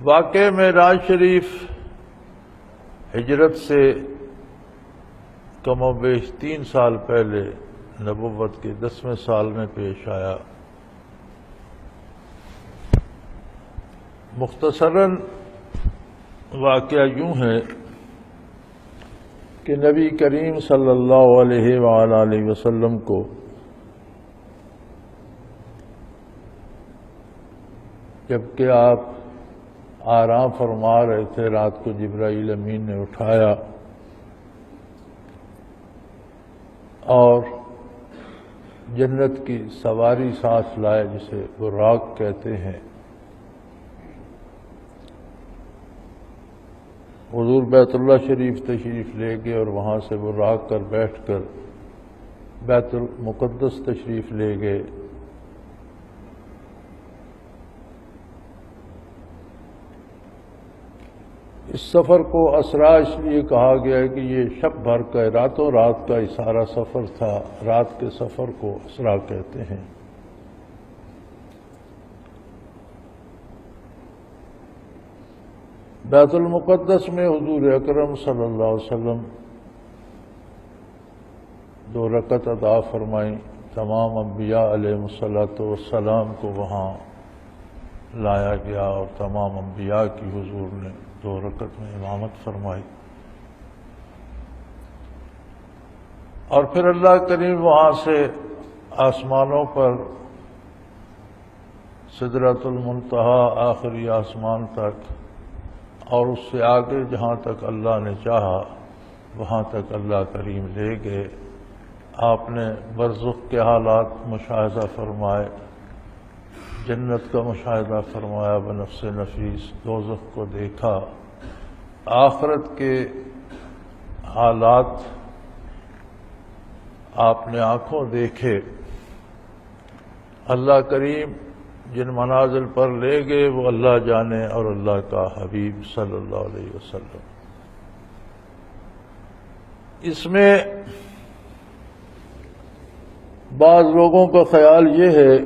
واقع معراج شریف ہجرت سے کم و بیش 3 سال پہلے نبوت کے 10ویں سال میں پیش آیا۔ مختصراً واقعہ یوں ہے کہ نبی کریم صلی اللہ علیہ وآلہ وسلم کو جبکہ آپ آرام فرما رہے تھے، رات کو جبرائیل امین نے اٹھایا اور جنت کی سواری ساتھ لائے جسے براق کہتے ہیں۔ حضور بیت اللہ شریف تشریف لے گئے اور وہاں سے براق کر بیٹھ کر بیت المقدس تشریف لے گئے۔ اس سفر کو اسرا اس لیے کہا گیا ہے کہ یہ شب بھر کا راتوں رات کا سارا سفر تھا، رات کے سفر کو اسرا کہتے ہیں۔ بیت المقدس میں حضور اکرم صلی اللہ علیہ وسلم 2 رکعت ادا فرمائیں۔ تمام انبیاء علیہ الصلوۃ والسلام کو وہاں لایا گیا اور تمام انبیاء کی حضور نے 2 رکعت میں امامت فرمائی، اور پھر اللہ کریم وہاں سے آسمانوں پر سدرۃ المنتہا آخری آسمان تک اور اس سے آگے جہاں تک اللہ نے چاہا وہاں تک اللہ کریم لے گئے۔ آپ نے برزخ کے حالات مشاہدہ فرمائے، جنت کا مشاہدہ فرمایا بنفس نفیس، دوزخ کو دیکھا، آخرت کے حالات آپ نے آنکھوں دیکھے۔ اللہ کریم جن منازل پر لے گئے وہ اللہ جانے اور اللہ کا حبیب صلی اللہ علیہ وسلم۔ اس میں بعض لوگوں کا خیال یہ ہے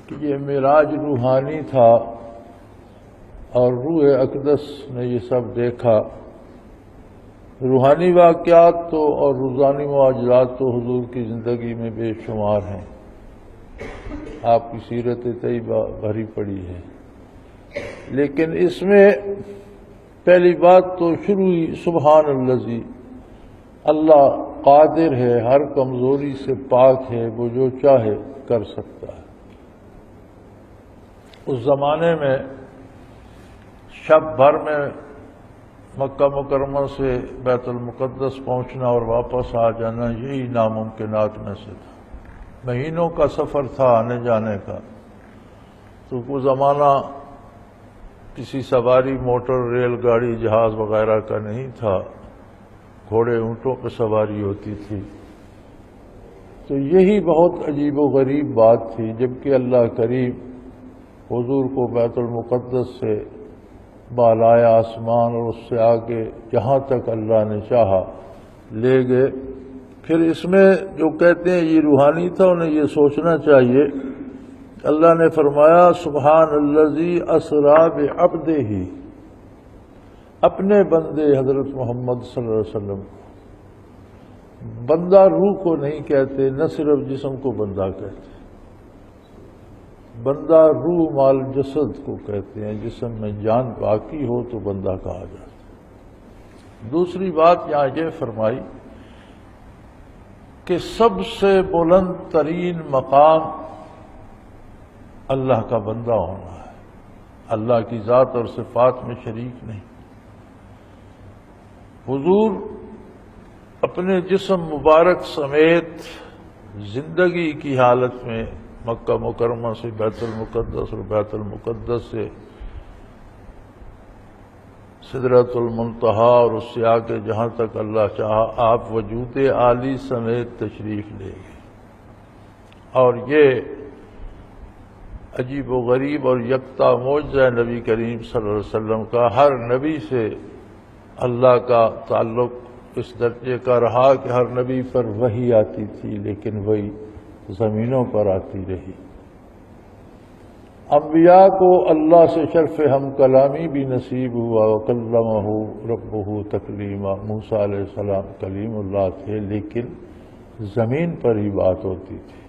کہ یہ معراج روحانی تھا اور روح اقدس نے یہ سب دیکھا۔ روحانی واقعات تو اور روزانی معجزات تو حضور کی زندگی میں بے شمار ہیں، آپ کی سیرت طیبہ بھری پڑی ہے، لیکن اس میں پہلی بات تو شروع ہی سبحان الذی، اللہ قادر ہے، ہر کمزوری سے پاک ہے، وہ جو چاہے کر سکتا ہے۔ اس زمانے میں شب بھر میں مکہ مکرمہ سے بیت المقدس پہنچنا اور واپس آ جانا یہی ناممکنات میں سے تھا۔ مہینوں کا سفر تھا آنے جانے کا، تو وہ زمانہ کسی سواری موٹر ریل گاڑی جہاز وغیرہ کا نہیں تھا، گھوڑے اونٹوں پہ سواری ہوتی تھی۔ تو یہی بہت عجیب و غریب بات تھی، جبکہ اللہ کریم حضور کو بیت المقدس سے بالائے آسمان اور اس سے آگے جہاں تک اللہ نے چاہا لے گئے۔ پھر اس میں جو کہتے ہیں یہ روحانی تھا، انہیں یہ سوچنا چاہیے، اللہ نے فرمایا سبحان الذی اسری بعبدہ، اپنے بندے حضرت محمد صلی اللہ علیہ وسلم کو، بندہ روح کو نہیں کہتے، نہ صرف جسم کو بندہ کہتے، بندہ روح مال جسد کو کہتے ہیں، جسم میں جان باقی ہو تو بندہ کہا جاتا ہے۔ دوسری بات یہاں یہ فرمائی کہ سب سے بلند ترین مقام اللہ کا بندہ ہونا ہے، اللہ کی ذات اور صفات میں شریک نہیں۔ حضور اپنے جسم مبارک سمیت زندگی کی حالت میں مکہ مکرمہ سے بیت المقدس اور بیت المقدس سے سدرۃ المنتہا اور اس سے آگے جہاں تک اللہ چاہا آپ وجود عالی سمیت تشریف لے گئے۔ اور یہ عجیب و غریب اور یکتا معجزہ نبی کریم صلی اللہ علیہ وسلم کا، ہر نبی سے اللہ کا تعلق اس درجے کا رہا کہ ہر نبی پر وحی آتی تھی، لیکن وہی زمینوں پر آتی رہی۔ انبیاء کو اللہ سے شرف ہم کلامی بھی نصیب ہوا، وکلمہ ربہ تکلیما، موسیٰ علیہ السلام کلیم اللہ تھے، لیکن زمین پر ہی بات ہوتی تھی۔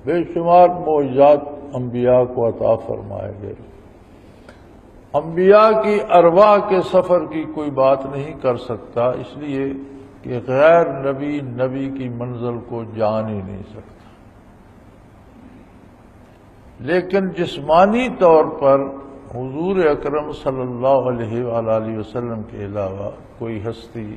بے شمار معجزات انبیاء کو عطا فرمائے گئے۔ انبیاء کی ارواح کے سفر کی کوئی بات نہیں کر سکتا، اس لیے کہ غیر نبی نبی کی منزل کو جان ہی نہیں سکتا، لیکن جسمانی طور پر حضور اکرم صلی اللہ علیہ وآلہ وسلم کے علاوہ کوئی ہستی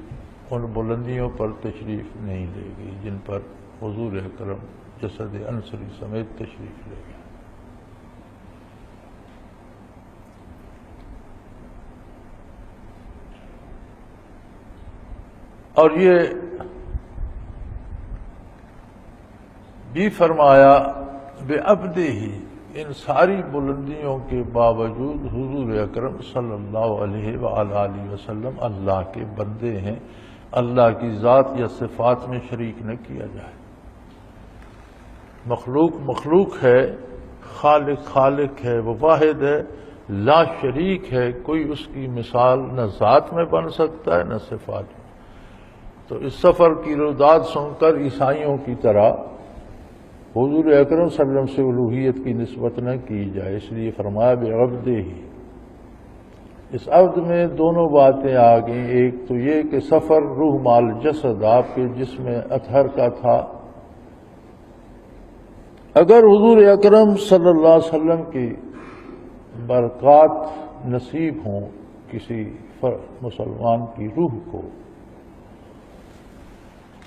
ان بلندیوں پر تشریف نہیں لے گئی جن پر حضور اکرم جسد انصری سمیت تشریف لے گئے۔ اور یہ بھی فرمایا بِعَبْدِهِ، ان ساری بلندیوں کے باوجود حضور اکرم صلی اللہ علیہ وآلہ وسلم اللہ کے بندے ہیں، اللہ کی ذات یا صفات میں شریک نہ کیا جائے۔ مخلوق مخلوق ہے، خالق خالق ہے، وہ واحد ہے، لا شریک ہے، کوئی اس کی مثال نہ ذات میں بن سکتا ہے نہ صفات میں۔ تو اس سفر کی روداد سن کر عیسائیوں کی طرح حضور اکرم صلی اللہ علیہ وسلم سے الوہیت کی نسبت نہ کی جائے، اس لیے فرمایا بِعَبْدِهِ۔ اس عبد میں دونوں باتیں آ گئیں، ایک تو یہ کہ سفر روح مال جسد آپ کے جسم اطہر کا تھا۔ اگر حضور اکرم صلی اللہ علیہ وسلم کی برکات نصیب ہوں کسی مسلمان کی روح کو،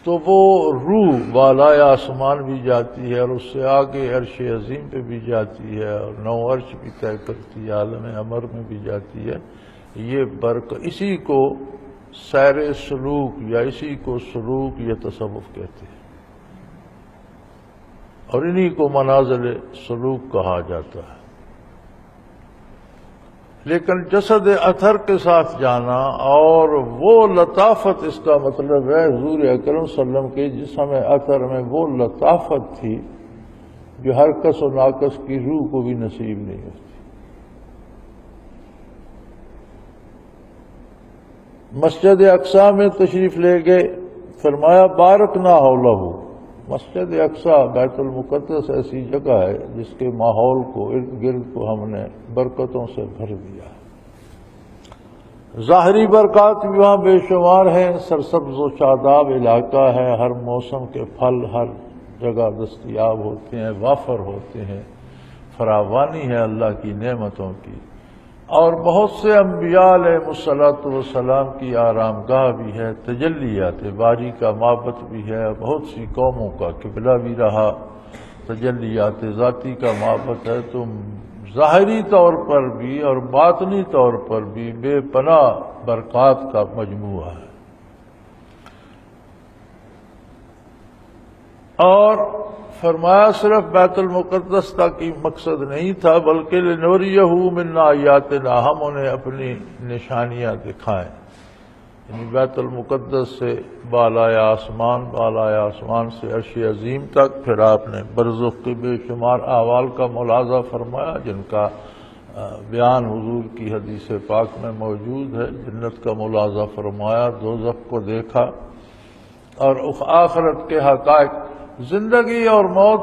تو وہ روح بالائے آسمان بھی جاتی ہے اور اس سے آگے عرش عظیم پہ بھی جاتی ہے اور نو عرش بھی طے کرتی ہے، عالم امر میں بھی جاتی ہے۔ یہ اسی کو سیر سلوک یا اسی کو سلوک یا تصوف کہتے ہیں، اور انہی کو منازل سلوک کہا جاتا ہے۔ لیکن جسد اطہر کے ساتھ جانا اور وہ لطافت، اس کا مطلب ہے حضور اکرم صلی اللہ علیہ وسلم کے جسم اطہر میں وہ لطافت تھی جو ہر کس و ناکس کی روح کو بھی نصیب نہیں ہوتی۔ مسجد اقصی میں تشریف لے گئے، فرمایا بارکنا حولہ۔ مسجد اقصی بیت المقدس ایسی جگہ ہے جس کے ماحول کو، ارد گرد کو ہم نے برکتوں سے بھر دیا۔ ظاہری برکات بھی وہاں بے شمار ہیں، سرسبز و شاداب علاقہ ہے، ہر موسم کے پھل ہر جگہ دستیاب ہوتے ہیں، وافر ہوتے ہیں، فراوانی ہے اللہ کی نعمتوں کی، اور بہت سے انبیاء علیہ السلام کی آرام گاہ بھی ہے، تجلیات باری کا معبد بھی ہے، بہت سی قوموں کا قبلہ بھی رہا، تجلیات ذاتی کا معبد ہے۔ تو ظاہری طور پر بھی اور باطنی طور پر بھی بے پناہ برکات کا مجموعہ ہے۔ اور فرمایا صرف بیت المقدس تک ہی مقصد نہیں تھا، بلکہ لنوریہ من آیاتنا، ہم انہیں اپنی نشانیاں دکھائیں، یعنی بیت المقدس سے بالائے آسمان سے عرش عظیم تک۔ پھر آپ نے برزخ کے بے شمار احوال کا ملاحظہ فرمایا جن کا بیان حضور کی حدیث پاک میں موجود ہے۔ جنت کا ملاحظہ فرمایا، دوزخ کو دیکھا، اور آخرت کے حقائق، زندگی اور موت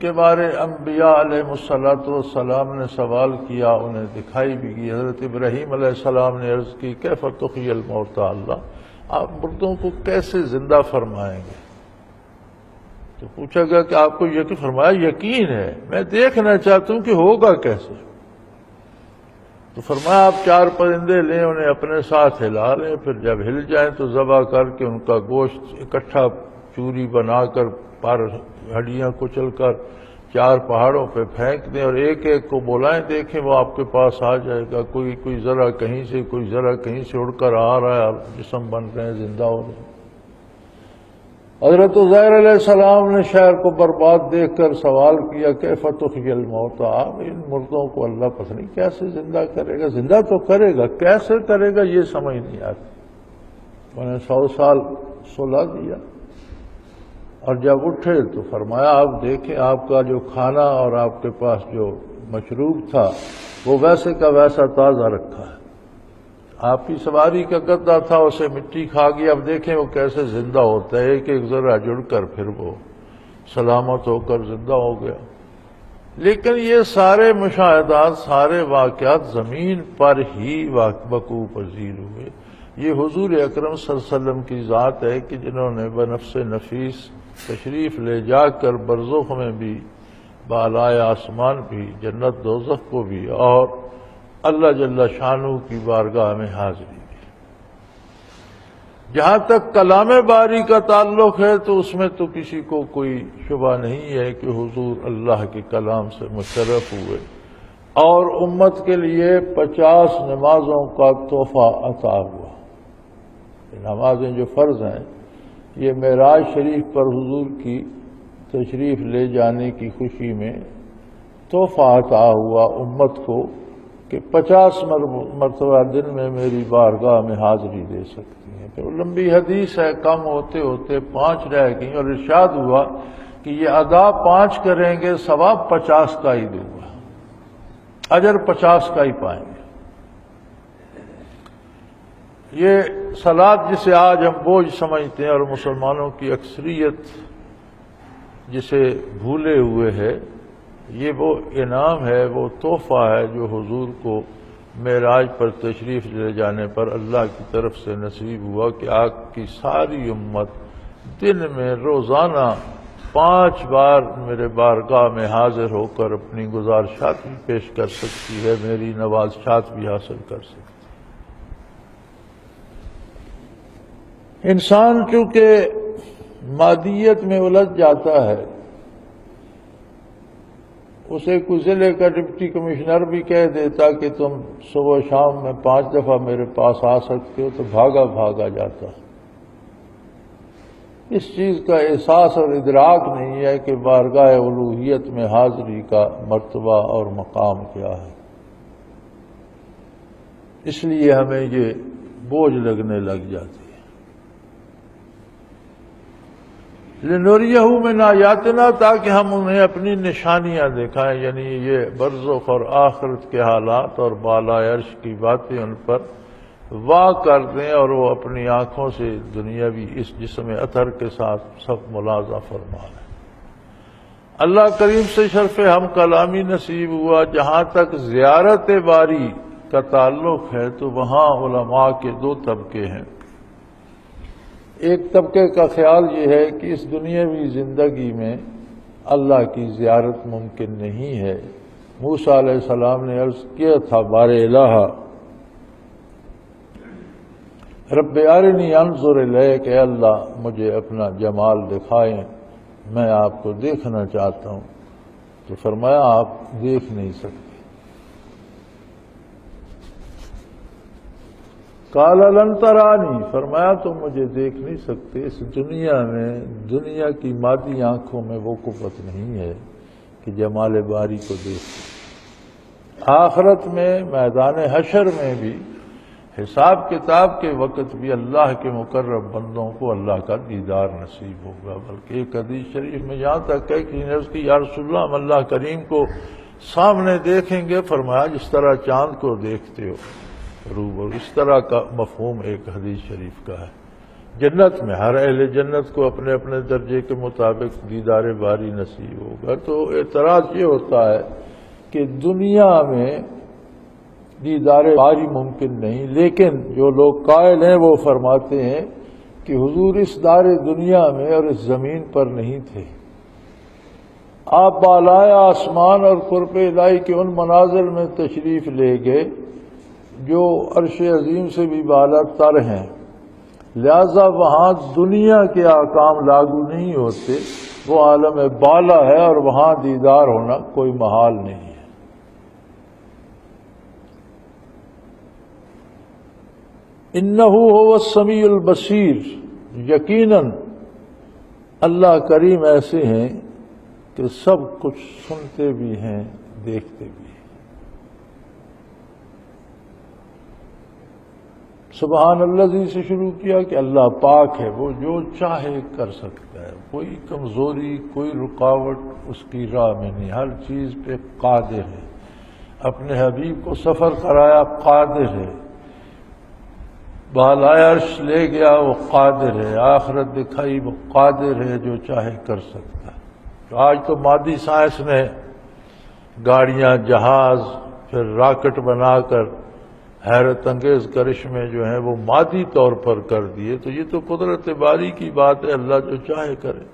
کے بارے انبیاء علیہ السلام نے سوال کیا، انہیں دکھائی بھی کی۔ حضرت ابراہیم علیہ السلام نے عرض کی کیف تحیی الموتى، اللہ آپ مردوں کو کیسے زندہ فرمائیں گے؟ تو پوچھا گیا کہ آپ کو یقین؟ فرمایا یقین ہے، میں دیکھنا چاہتا ہوں کہ ہوگا کیسے۔ تو فرمایا آپ 4 پرندے لیں، انہیں اپنے ساتھ ہلا لیں، پھر جب ہل جائیں تو ذبح کر کے ان کا گوشت اکٹھا چوری بنا کر پر ہڈیاں کچل کر 4 پہاڑوں پہ پھینک دیں، اور ایک ایک کو بلائیں، دیکھیں وہ آپ کے پاس آ جائے گا۔ کوئی ذرا کہیں سے، کوئی ذرا کہیں سے اڑ کر آ رہا ہے، جسم بن رہے ہیں، زندہ ہو رہے ہیں۔ حضرت عزیر علیہ السلام نے شہر کو برباد دیکھ کر سوال کیا کیف تحیی الموتى، ان مردوں کو اللہ پتہ نہیں کیسے زندہ کرے گا؟ زندہ تو کرے گا، کیسے کرے گا یہ سمجھ نہیں آتی۔ انہیں 100 سال سلا دیا، اور جب اٹھے تو فرمایا آپ دیکھیں آپ کا جو کھانا اور آپ کے پاس جو مشروب تھا وہ ویسے کا ویسا تازہ رکھا ہے، آپ کی سواری کا گدا تھا اسے مٹی کھا گئی، اب دیکھیں وہ کیسے زندہ ہوتا ہے، ایک ایک ذرہ جڑ کر پھر وہ سلامت ہو کر زندہ ہو گیا۔ لیکن یہ سارے مشاہدات، سارے واقعات زمین پر ہی وقوع پذیر ہوئے۔ یہ حضور اکرم صلی اللہ علیہ وسلم کی ذات ہے کہ جنہوں نے بنفس نفیس تشریف لے جا کر برزخ میں بھی، بالائے آسمان بھی، جنت دوزخ کو بھی، اور اللہ جل شانہ کی بارگاہ میں حاضری بھی۔ جہاں تک کلام باری کا تعلق ہے تو اس میں تو کسی کو کوئی شبہ نہیں ہے کہ حضور اللہ کے کلام سے مشرف ہوئے اور امت کے لیے 50 نمازوں کا تحفہ عطا ہوا۔ نمازیں جو فرض ہیں یہ معراج شریف پر حضور کی تشریف لے جانے کی خوشی میں تحفہ عطا ہوا امت کو کہ 50 مرتبہ دن میں میری بارگاہ میں حاضری دے سکتی ہیں۔ پھر لمبی حدیث ہے، کم ہوتے ہوتے 5 رہ گئیں اور ارشاد ہوا کہ یہ ادا 5 کریں گے ثواب 50 کا ہی دوں گا، اجر 50 کا ہی پائیں گے۔ یہ صلاۃ جسے آج ہم بوجھ سمجھتے ہیں اور مسلمانوں کی اکثریت جسے بھولے ہوئے ہے، یہ وہ انعام ہے، وہ تحفہ ہے جو حضور کو معراج پر تشریف لے جانے پر اللہ کی طرف سے نصیب ہوا کہ آپ کی ساری امت دن میں روزانہ 5 بار میرے بارگاہ میں حاضر ہو کر اپنی گزارشات بھی پیش کر سکتی ہے، میری نوازشات بھی حاصل کر سکتی ہے۔ انسان چونکہ مادیت میں الجھ جاتا ہے، اسے کوئی ضلع کا ڈپٹی کمشنر بھی کہہ دیتا کہ تم صبح شام میں 5 دفعہ میرے پاس آ سکتے ہو تو بھاگا جاتا۔ اس چیز کا احساس اور ادراک نہیں ہے کہ بارگاہ الوہیت میں حاضری کا مرتبہ اور مقام کیا ہے، اس لیے ہمیں یہ بوجھ لگنے لگ جاتی ہے۔ لِنُرِيَهُ مِنْ آیاتنا، تاکہ ہم انہیں اپنی نشانیاں دکھائیں، یعنی یہ برزخ اور آخرت کے حالات اور بالائے عرش کی باتیں ان پر واہ کر دیں اور وہ اپنی آنکھوں سے دنیاوی اس جسم اطہر کے ساتھ سب ملاحظہ فرما لیں۔ اللہ کریم سے شرف ہم کلامی نصیب ہوا۔ جہاں تک زیارت باری کا تعلق ہے تو وہاں علماء کے 2 طبقے ہیں۔ ایک طبقے کا خیال یہ ہے کہ اس دنیاوی زندگی میں اللہ کی زیارت ممکن نہیں ہے۔ موسیٰ علیہ السلام نے عرض کیا تھا بار الہ رب ارنی انظر الیک، اے اللہ مجھے اپنا جمال دکھائیں، میں آپ کو دیکھنا چاہتا ہوں۔ تو فرمایا آپ دیکھ نہیں سکتے۔ قال لن ترانی، فرمایا تم مجھے دیکھ نہیں سکتے، اس دنیا میں دنیا کی مادی آنکھوں میں وہ قوت نہیں ہے کہ جمال باری کو دیکھ۔ آخرت میں میدان حشر میں بھی حساب کتاب کے وقت بھی اللہ کے مقرب بندوں کو اللہ کا دیدار نصیب ہوگا۔ بلکہ ایک حدیث شریف میں یہاں تک ہے کہ عرض کی یا رسول اللہ ہم اللہ کریم کو سامنے دیکھیں گے، فرمایا جس طرح چاند کو دیکھتے ہو روبرو، اس طرح کا مفہوم ایک حدیث شریف کا ہے۔ جنت میں ہر اہل جنت کو اپنے اپنے درجے کے مطابق دیدار باری نصیب ہوگا۔ تو اعتراض یہ ہوتا ہے کہ دنیا میں دیدار باری ممکن نہیں، لیکن جو لوگ قائل ہیں وہ فرماتے ہیں کہ حضور اس دار دنیا میں اور اس زمین پر نہیں تھے، آپ بالائے آسمان اور قرب الہی کے ان منازل میں تشریف لے گئے جو عرش عظیم سے بھی بالا تر ہیں، لہذا وہاں دنیا کے احکام لاگو نہیں ہوتے، وہ عالم بالا ہے اور وہاں دیدار ہونا کوئی محال نہیں ہے۔ انہ هو السمیع البصیر، یقیناً اللہ کریم ایسے ہیں کہ سب کچھ سنتے بھی ہیں دیکھتے بھی ہیں۔ سبحان اللہ سے شروع کیا کہ اللہ پاک ہے، وہ جو چاہے کر سکتا ہے، کوئی کمزوری کوئی رکاوٹ اس کی راہ میں نہیں، ہر چیز پہ قادر ہے، اپنے حبیب کو سفر کرایا قادر ہے، بالائے عرش لے گیا وہ قادر ہے، آخرت دکھائی وہ قادر ہے، جو چاہے کر سکتا ہے۔ تو آج تو مادی سائنس نے گاڑیاں، جہاز، پھر راکٹ بنا کر حیرت انگیز کرشمے جو ہیں وہ مادی طور پر کر دیے، تو یہ تو قدرت باری کی بات ہے، اللہ جو چاہے کرے۔